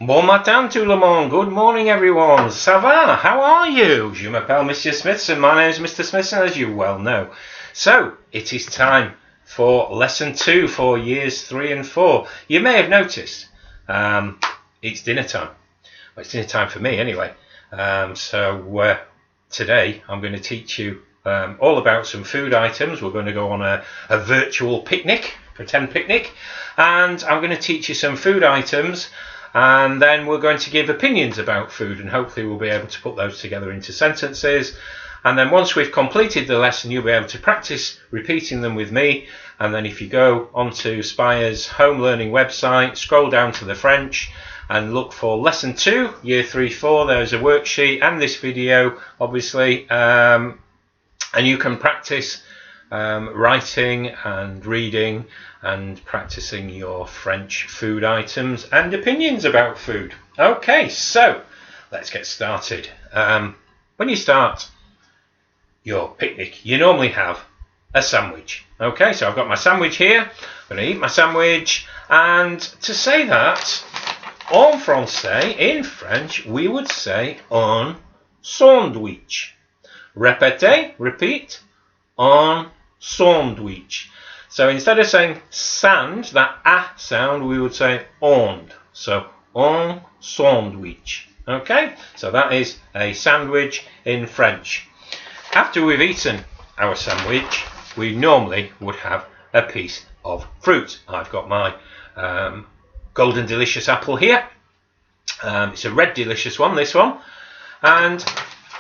Bon matin tout le monde. Good morning everyone. Ça va? How are you? Je m'appelle Mr. Smithson. My name is Mr. Smithson, as you well know. So, it is time for lesson 2 for years 3 and 4. You may have noticed it's dinner time. Well, it's dinner time for me anyway. Today I'm going to teach you all about some food items. We're going to go on a virtual picnic, pretend picnic, and I'm going to teach you some food items, and then we're going to give opinions about food, and hopefully we'll be able to put those together into sentences. And then once we've completed the lesson, you'll be able to practice repeating them with me. And then if you go onto Spire's home learning website, scroll down to the French and look for lesson 2, year 3/4. There's a worksheet and this video, obviously, and you can practice writing and reading and practicing your French food items and opinions about food. Okay, so let's get started. When you start your picnic, you normally have a sandwich. Okay, so I've got my sandwich here. I'm going to eat my sandwich, and to say that, en français, in French, we would say un sandwich. Répétez, repeat, un sandwich. So instead of saying sand, that a sound, we would say ond. So un sandwich. Okay, so that is a sandwich in French. After we've eaten our sandwich, we normally would have a piece of fruit. I've got my golden delicious apple here. It's a red delicious one, this one. And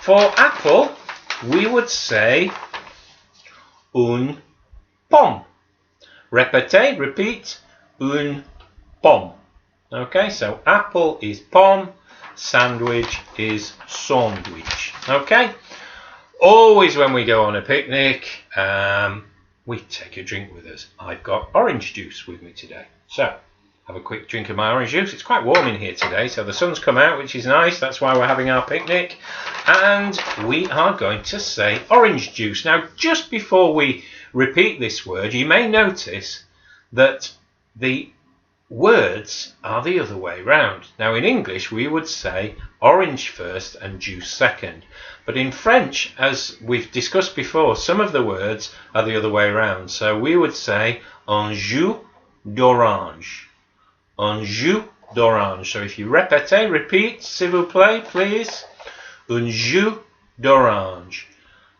for apple, we would say une pomme. Répétez, repeat, une pomme. Okay, so apple is pomme, sandwich is sandwich. Okay? Always when we go on a picnic, we take a drink with us. I've got orange juice with me today. So, have a quick drink of my orange juice. It's quite warm in here today, so the sun's come out, which is nice. That's why we're having our picnic. And we are going to say orange juice. Now, just before we repeat this word, you may notice that the words are the other way round. Now, in English, we would say orange first and juice second. But in French, as we've discussed before, some of the words are the other way around. So we would say un jus d'orange. Un jus d'orange. So if you répétez, repeat, s'il vous plaît, please. Un jus d'orange.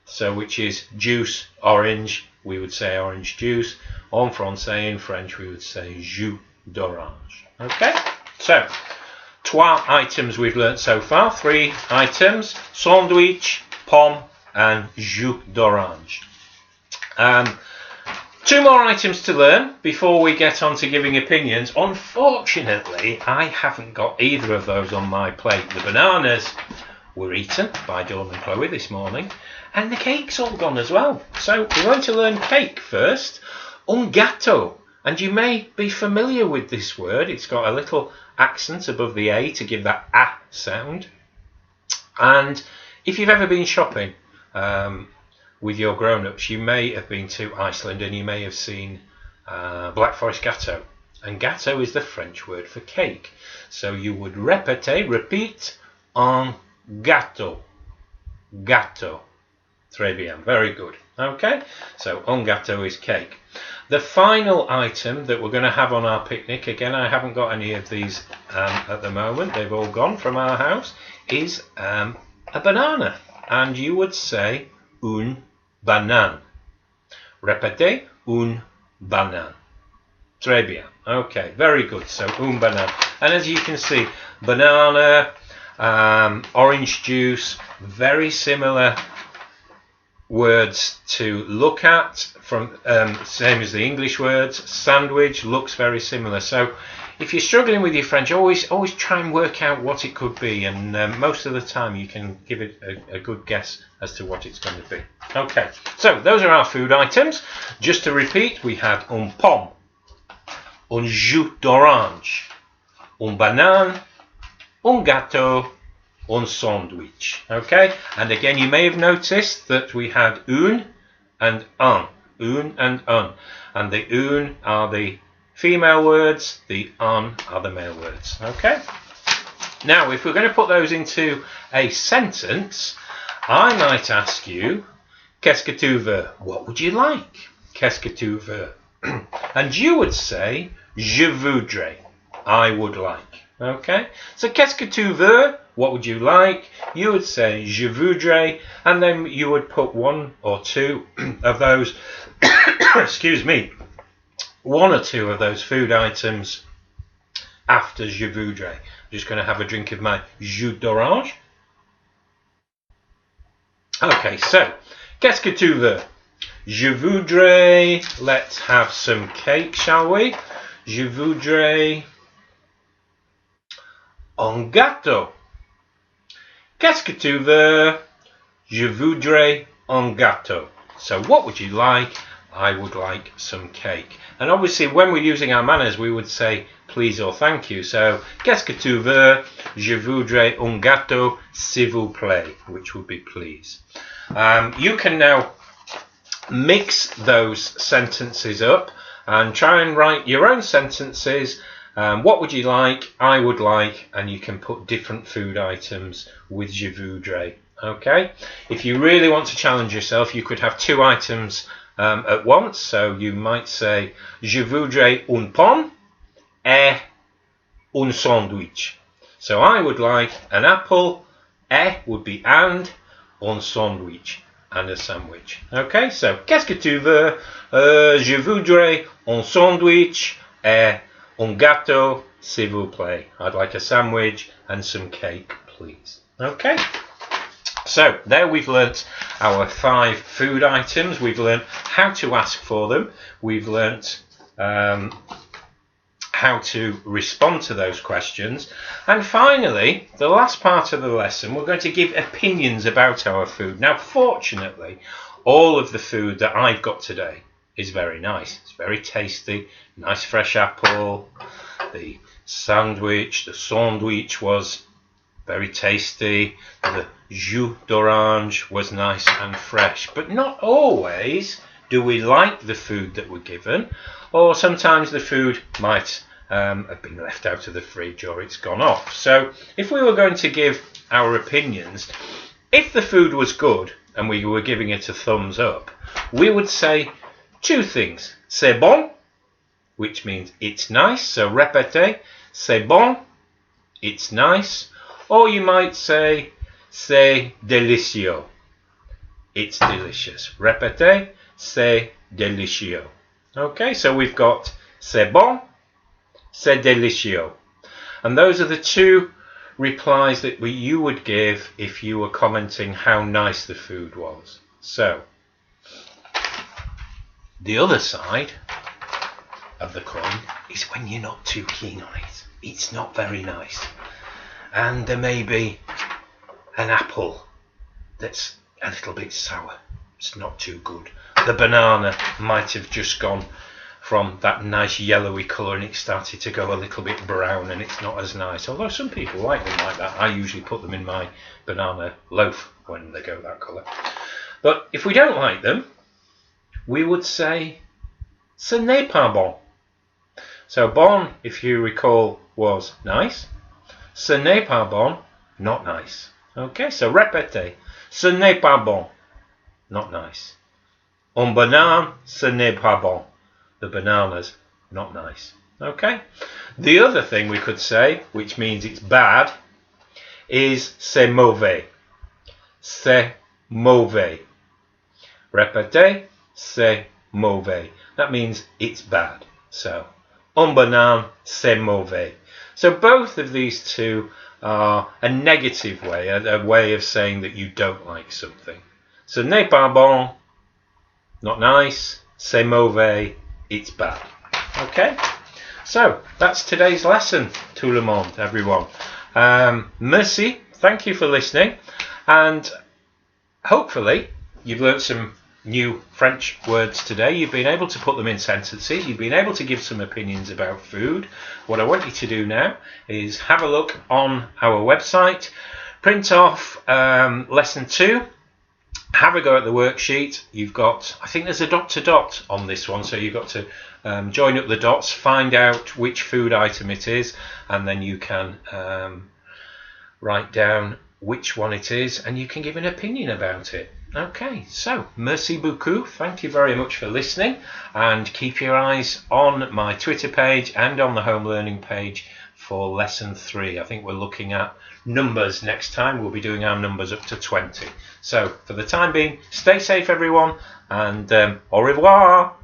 So which is juice, orange. We would say orange juice. En français, in French, we would say jus d'orange. Okay? So, 3 items we've learnt so far. 3 items. Sandwich, pomme, and jus d'orange. 2 more items to learn before we get on to giving opinions. Unfortunately, I haven't got either of those on my plate. The bananas were eaten by Dawn and Chloe this morning, and the cake's all gone as well. So we're going to learn cake first. Un gâteau. And you may be familiar with this word. It's got a little accent above the A to give that A sound. And if you've ever been shopping with your grown-ups, you may have been to Iceland and you may have seen Black Forest gâteau. And gâteau is the French word for cake. So you would répéter, repeat, un gâteau. Gâteau. Très bien. Very good. Okay, so un gâteau is cake. The final item that we're going to have on our picnic, again, I haven't got any of these at the moment, they've all gone from our house, is a banana. And you would say une banane. Répétez, une banane. Très bien. Okay, very good. So, une banane. And as you can see, banana, orange juice, very similar words to look at, from same as the English words. Sandwich looks very similar. So if you're struggling with your French, always try and work out what it could be, and most of the time you can give it a good guess as to what it's going to be. Okay, so those are our food items. Just to repeat, we had un pomme, un jus d'orange, un banane, un gâteau, un sandwich. Okay, and again, you may have noticed that we had une and un. Un and un. And the un are the female words, the un are the male words. Okay? Now, if we're going to put those into a sentence, I might ask you, qu'est-ce que tu veux? What would you like? Qu'est-ce que tu veux? And you would say, je voudrais. I would like. Okay? So, qu'est-ce que tu veux? What would you like? You would say, je voudrais, and then you would put one or two of those, excuse me, one or two of those food items after je voudrais. I'm just going to have a drink of my jus d'orange. Okay, so, qu'est-ce que tu veux? Je voudrais, let's have some cake, shall we? Je voudrais un gâteau. Qu'est-ce que tu veux? Je voudrais un gâteau. So what would you like? I would like some cake. And obviously when we're using our manners we would say please or thank you. So qu'est-ce que tu veux? Je voudrais un gâteau s'il vous plaît, which would be please. You can now mix those sentences up and try and write your own sentences. What would you like? I would like, and you can put different food items with je voudrais. Okay? If you really want to challenge yourself, you could have two items at once. So you might say je voudrais une pomme et un sandwich. So I would like an apple, et would be and, un sandwich, and a sandwich. Okay, so qu'est-ce que tu veux? Je voudrais un sandwich et un gâteau, s'il vous plaît. I'd like a sandwich and some cake, please. Okay. So there we've learnt our 5 food items. We've learnt how to ask for them. We've learnt how to respond to those questions. And finally, the last part of the lesson, we're going to give opinions about our food. Now, fortunately, all of the food that I've got today is very nice. It's very tasty, nice fresh apple. The sandwich was very tasty. The jus d'orange was nice and fresh. But not always do we like the food that we're given, or sometimes the food might have been left out of the fridge or it's gone off. So if we were going to give our opinions, if the food was good and we were giving it a thumbs up, we would say 2 things. C'est bon, which means it's nice. So répétez, c'est bon, it's nice. Or you might say c'est délicieux, it's delicious. Répétez, c'est délicieux. Okay, so we've got c'est bon, c'est délicieux. And those are the 2 replies that you would give if you were commenting how nice the food was. So, the other side of the coin is when you're not too keen on it. It's not very nice. And there may be an apple that's a little bit sour. It's not too good. The banana might have just gone from that nice yellowy colour and it started to go a little bit brown and it's not as nice. Although some people like them like that. I usually put them in my banana loaf when they go that colour. But if we don't like them, we would say ce n'est pas bon. So bon, if you recall, was nice. Ce n'est pas bon, not nice. Okay, so répétez. Ce n'est pas bon, not nice. Un banane, ce n'est pas bon. The banana's not nice. Okay? The other thing we could say, which means it's bad, is c'est mauvais. C'est mauvais. Répétez, c'est mauvais. That means it's bad. So, un banane, c'est mauvais. So both of these 2 are a negative way, a way of saying that you don't like something. Ce n'est pas bon, not nice. C'est mauvais, it's bad. Okay? So, that's today's lesson, tout le monde, everyone. Merci, thank you for listening. And hopefully, you've learnt some new French words today. You've been able to put them in sentences. You've been able to give some opinions about food. What I want you to do now is have a look on our website, print off lesson 2, have a go at the worksheet. You've got, I think there's a dot to dot on this one, so you've got to join up the dots, find out which food item it is, and then you can write down which one it is, and you can give an opinion about it. Okay, so merci beaucoup, thank you very much for listening, and keep your eyes on my Twitter page and on the home learning page for lesson 3. I think we're looking at numbers next time. We'll be doing our numbers up to 20. So for the time being, stay safe everyone, and au revoir.